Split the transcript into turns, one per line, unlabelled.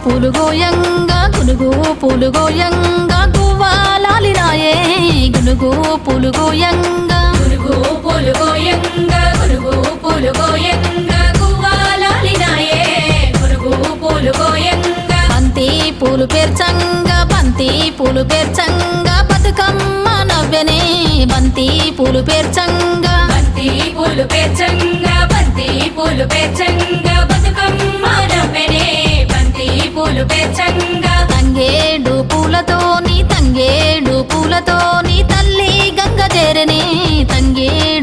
పూలు గోయంగా గునుగు పూలు గోయంగా గువ్వాలాలినాయే గునుగు పూలు గోయంగా
గునుగు పూలు గోయంగా గునుగు పూలు గోయంగా గువ్వాలాలినాయే గునుగు పూలు గోయంగా
బంతి పూలు పేర్చంగా బంతి పూలు పేర్చంగా బతుకమ్మ నవ్వెనే బంతి పూలు పేర్చంగా
బంతి పూలు పేర్చంగా బంతి పూలు పేర్చంగా బతుకమ్మ నవ్వెనే బంతి పూలు పేర్చంగా
తంగేడు పూలతోని తల్లి గంగ చేరనే తంగేడు